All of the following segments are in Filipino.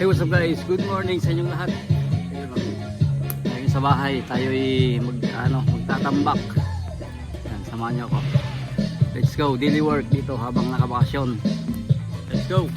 Hey, what's up guys? Good morning sa inyong lahat. Ngayon sa bahay, tayo'y magtatambak. Yan, samahan niyo ako. Let's go, daily work dito habang nakabakasyon. Let's go!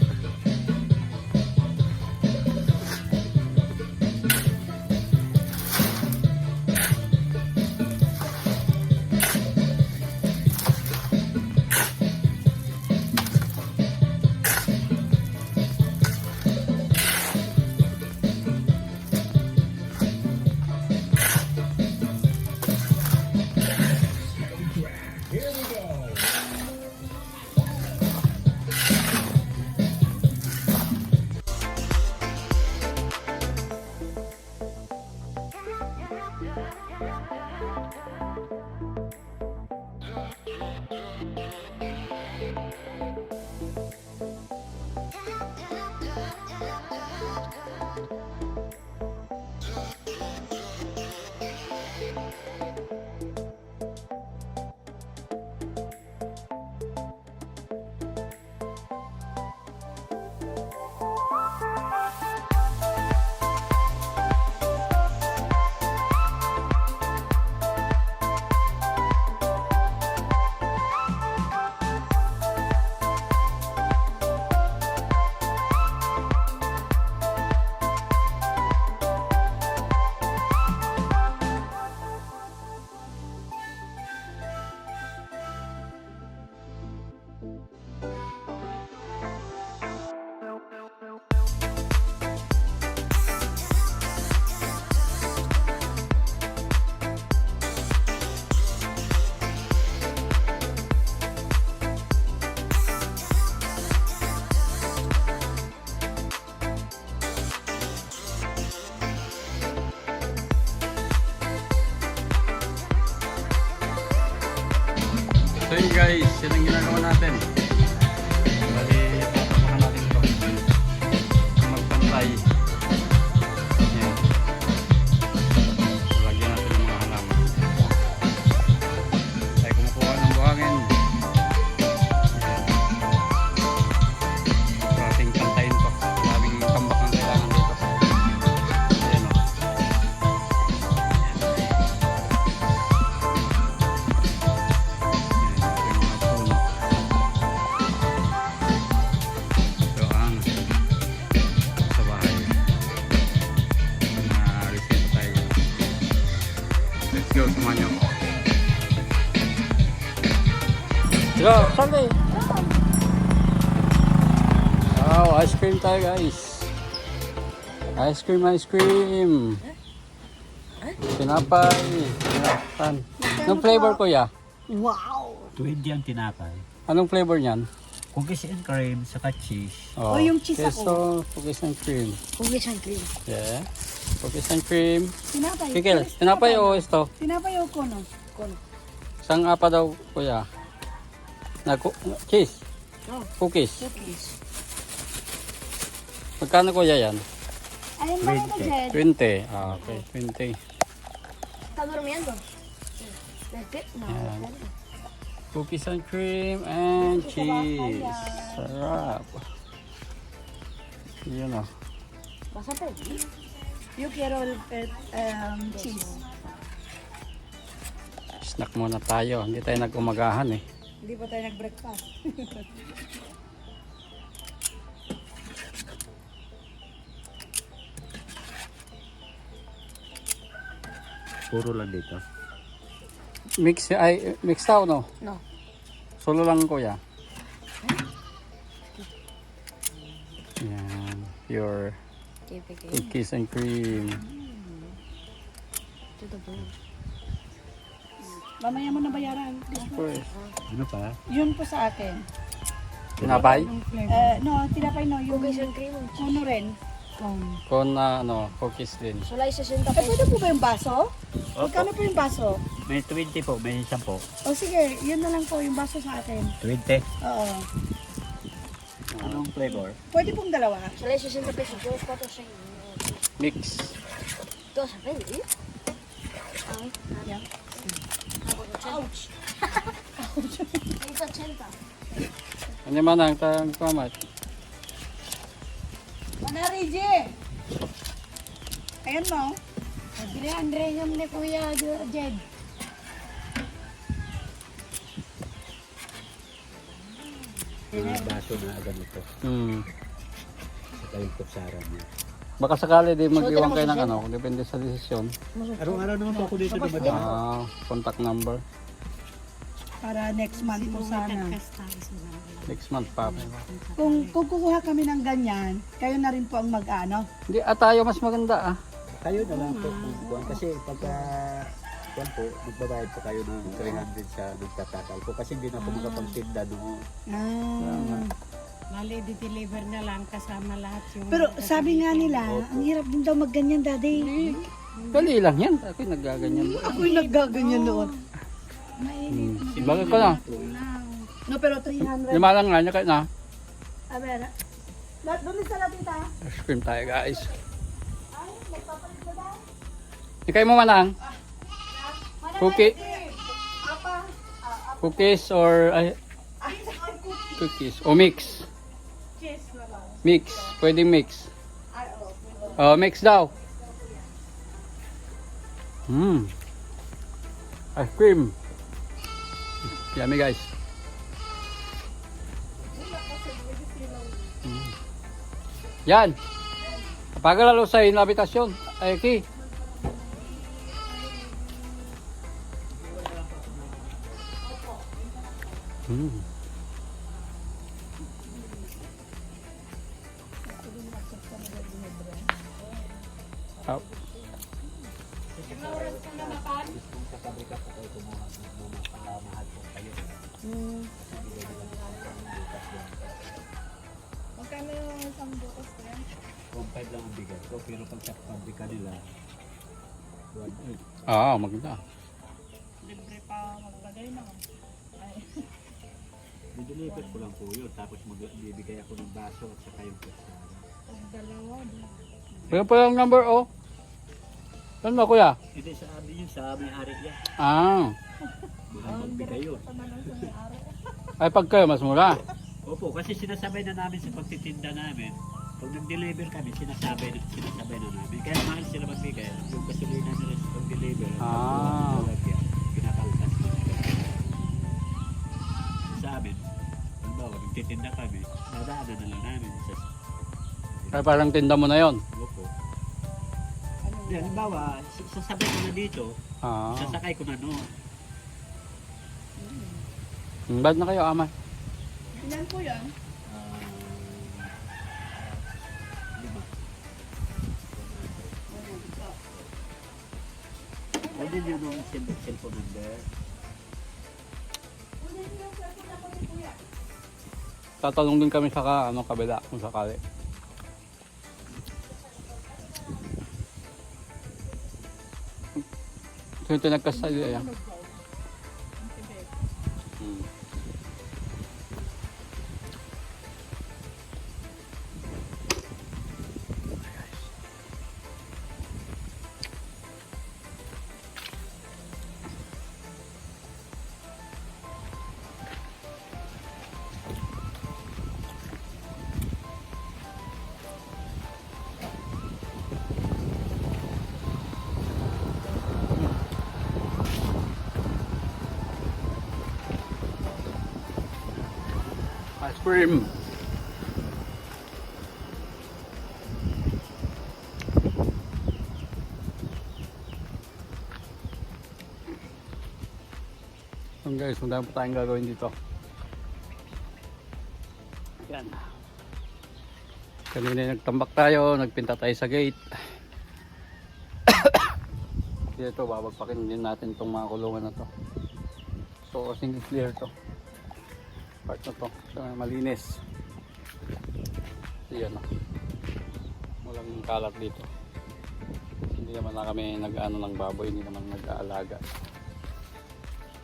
So yun guys, yun ang ginagawa natin. Bali, tatapakan natin ito. Magpantay. Yan. Lagyan natin ng mga halaman. Tayo kumukuha ng buhangin. Yan. So ating pantayin to. Labing tambak ang kailangan dito. Ayan o. Go, samahan niyo ako. Go, Sunday! Wow, ice cream tayo guys. Ice cream, ice cream. Tinapay. Tinapay. Anong flavor kuya? Wow! 20 ang tinapay. Anong flavor niyan? Cookies and cream, saka cheese. Oh, yung cheese ako. Cookies and cream. Cookies and cream. Yeah. Cookies and cream. Tinapay. Kikil, tinapay o ito? Tinapay o kono? Kono. Isang apa daw kuya? Cheese. Oh, Cookies. cookies. Magkano kuya yan? Ayun ba ito, Jed? 20. Ah, okay. 20. ¿Está durmiendo? ¿Qué? No. Yan. Cookies and cream and cheese. Sarap. Yun o. ¿Vas a pedir? Yo quiero el cheese. Snack muna tayo. Hindi tayo nag-umagahan eh. Hindi pa tayo nag-breakfast. Puro lang dito. Mix tao no? No. Solo lang kuya. Yan. Pure cookies and cream. Mamaya mo na bayaran. Of course. Ano pa? Yun po sa akin. Tinapay? No, tinapay no. Yung Cookies and cream. Kono rin. Con cookies din. Sulay 60 Pwede po ba yung baso? Magkano po yung baso? May 20 po, may 10 po. O sige, yun na lang po yung baso sa akin. 20. Oo. Anong flavor? Pwede pong dalawa. Sulay 60 pesos. 2, 4, 6. Mix. 2 a pedir. Ay, Yeah. ouch. Ouch. 80. Ano man ang kamat? 100. Nari, J! Ayan mo. Sabi Andre ngam ni Kuya Jed. Mga baso na ganito. Saka yung kutsara niya. Baka sakali di mag-iwan kayo ng ano, depende sa desisyon. Araw-araw naman po ako dito dumadaan. Contact number. Para next month po sana. Next month pa. Kung kukuha kami ng ganyan, kayo na rin po ang mag-ano. Hindi, tayo mas maganda ah. Kayo na lang po kung buwan. Kasi pagka buwan po, magbabayad po kayo ng 300 sa nagtatakal po. Kasi hindi na po makapagtinda noon. Mali, di-deliver na lang kasama lahat yung... Pero sabi nga nila, ang hirap din daw magganyan, daddy. Dali lang yan. Ako'y nagaganyan. Ako'y naggaganyan noon. Bakit ka na? No, pero 300. Lima lang nga, nyakay na. A ver. Doon sa latita. Ice cream tayo guys. Ikay mo manang? Cookies or cookies o mix? Mix, pwedeng mix. Mix daw. Ice cream. Yummy guys. Yan. Pagalalo sa inabitasyon. Ay, Ki. Up. Magkano yung isang bukas ko yan? 1.5 lang ang bigat ko. Pero pag sa pabrika nila, 1.8. Maganda. Libre pa maglagay na. Dideliver ko lang po yun. Tapos magbibigay ako ng baso at saka yung kutsara. Dalawa. Pero pa yung number oh. Saan ba kuya? Hindi sa amin yun, sa may-ari yan. Mahal magbigay yun. Ay pag kayo mas mura. Opo, kasi sinasabay na namin sa pagtitinda namin. Pag nag-deliver kami, sinasabay na namin. Kaya mahal sila magbigay. Yung gasolina nila sa pag-deliver. Pinakaltas na nila. Sa amin, halimbawa, nagtitinda kami, dadaanan na lang namin. Ay parang tinda mo na yon. Opo. Hindi, halimbawa, sasabay ko na dito, sasakay ko na noon. Bad na kayo ama. Ilan po yan? 5. Pwede nyo nung cellphone number. Tatanong din kami sa kabila kung sakali. So yung tinagkasali yan. Ice cream. So guys, magdami pa tayong gagawin dito. Yan. Kanina nagtambak tayo, nagpinta tayo sa gate. Dito, babagpakin din natin itong mga kulungan na to. So, kasing clear to. Part na to, so, malinis. Yan o. Walang kalat dito. Hindi naman na kami nag-ano ng baboy, hindi naman nag-aalaga.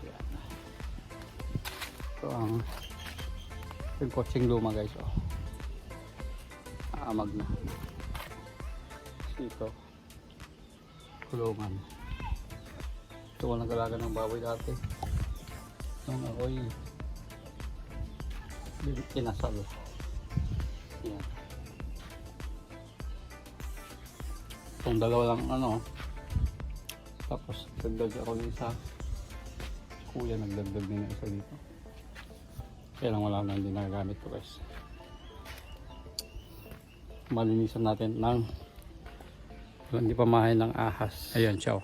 Yan. So ang yung coaching luma guys oh. Aamag na. Dito. Kulungan. Ito ko nag-alaga ng baboy dati. Nung ako'y kinasal. Yan. Ang dalawa lang ano. Tapos dagdag ako ng isa. Kuya nagdagdag din ng isa dito. Kaya lang wala na, hindi nagagamit to guys. Malinisan natin ng hindi pa mahay ng ahas. Ayan siya.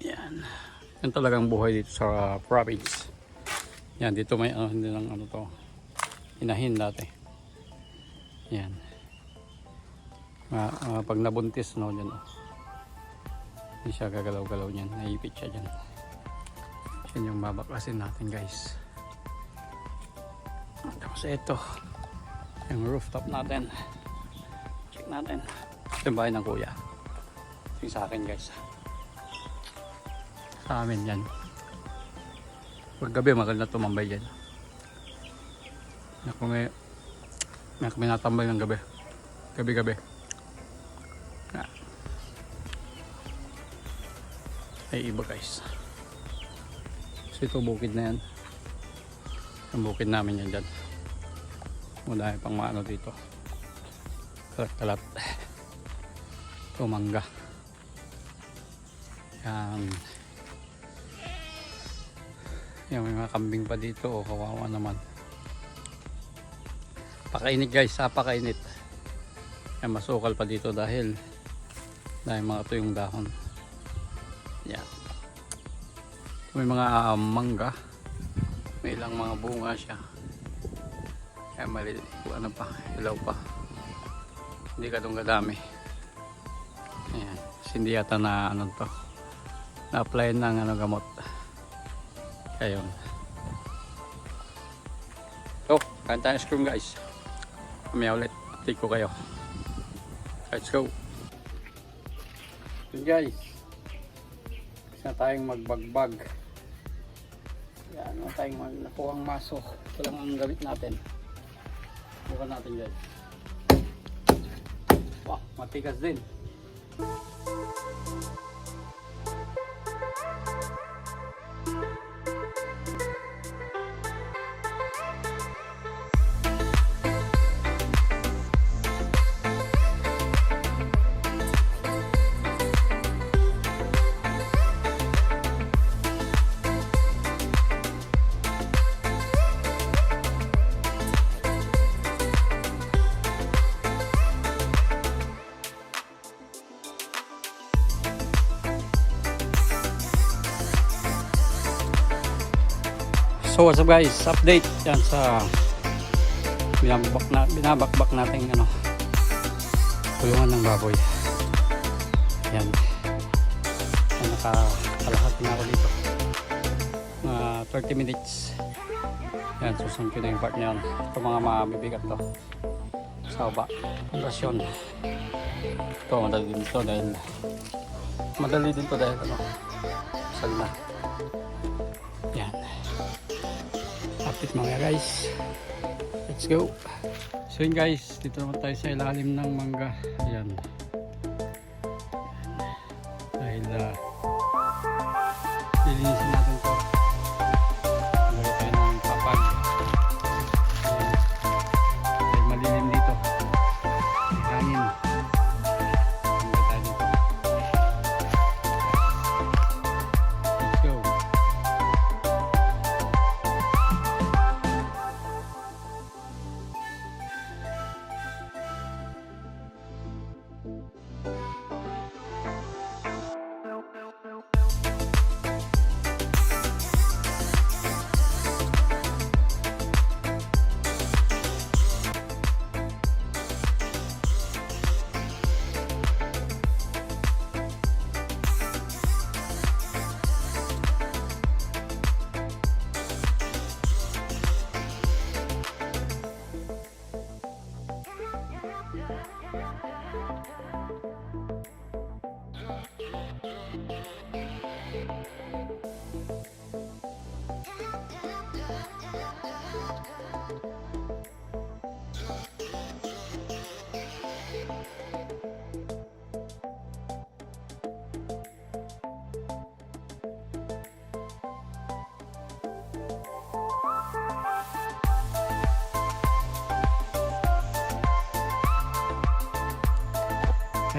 Yan. Yan talagang buhay dito sa province. Yan, dito may hindi lang ano to. Inahin dati. Yan. Pag nabuntis, no, dyan. Hindi siya gagalaw-galaw niyan. Naipit siya dyan. Yan yung babaklasin natin guys. Tapos ito. Yung rooftop natin. Check natin. Ito yung bahay ng kuya. Ito yung sa akin guys. Sa amin yan. Pag gabi maganda tumambay yan. May kami natambay ng gabi. Gabi-gabi. Ay iba guys. So ito bukid na yan. Ang bukid namin yan dyan. Mula pang maano dito. Kalat-kalat. Tumangga. Yan. Yan, may mga kambing pa dito. Oh, kawawa naman. Pakainit guys, pakainit. Yan, masukal pa dito dahil mga tuyong dahon. Yan. May mga mangga. May ilang mga bunga siya. Kaya mali, ano pa, ilaw pa. Hindi kadong kadami. Ayan. Hindi yata na ano to. Na-apply ng ano, gamot. Ayun. So, kain tayo ice cream guys. Mamaya ulit. Update ko kayo. Let's go. Yun guys. Isa tayong magbagbag. Yan, wala tayong nakuhang maso. Ito lang ang gamit natin. Bukan natin guys. Wow, matigas din. So what's up guys, update yan sa binabakbak natin ano, kulungan ng baboy. Yan, nakakalahati na ako dito, 30 minutes. Yan, susunod ko na yung part na yun. Ito mga mabibigat to sa baba, pundasyon. Ito madali din to dahil ano, sal na. Yan, update mga guys. Let's go. So yun guys, dito naman tayo sa ilalim ng mangga. Ayan. Dahil lilinisin natin ito. Lagay tayo ng papag. Ayan. Dahil malilim dito. May hangin. Lagay tayo dito. Let's go.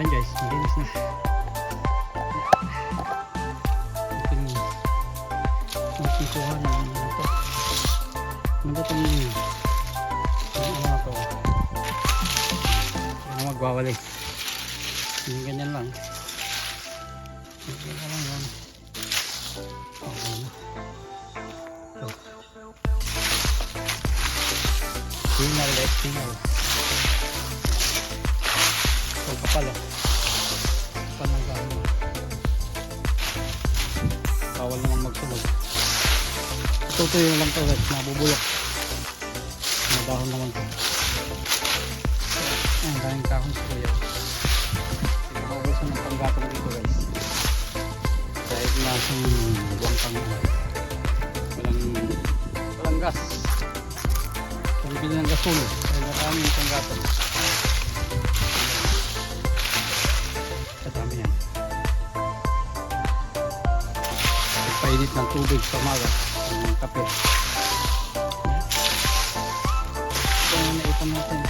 Ayan guys, malinis na. Ating kuha na ito. Ano ba itong ano ito? Ano magwawali? Hindi ganyan lang. Ganyan lang yan. Okay na. Ito. Signal guys, signal. Ito kapal oh. Kapal ng gano'n. Bawal naman magsunog. Tutuyo lang to guys, nabubulok. Madahon naman to. Ayan, daming kahon sa kuya. Pinakaubusan ng panggatong dito guys. Kahit nasang buwang panggatong. Walang gas. Pagpili ng gasol. Kaya marami yung panggatong. Kadami yan. Painit ng tubig sa umaga. Ang kape. Ito na naipon natin.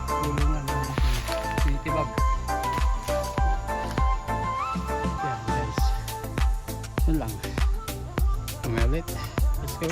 Tulungan natin. Tinitibag. Yan guys. Yun lang. Umalit. Let's go.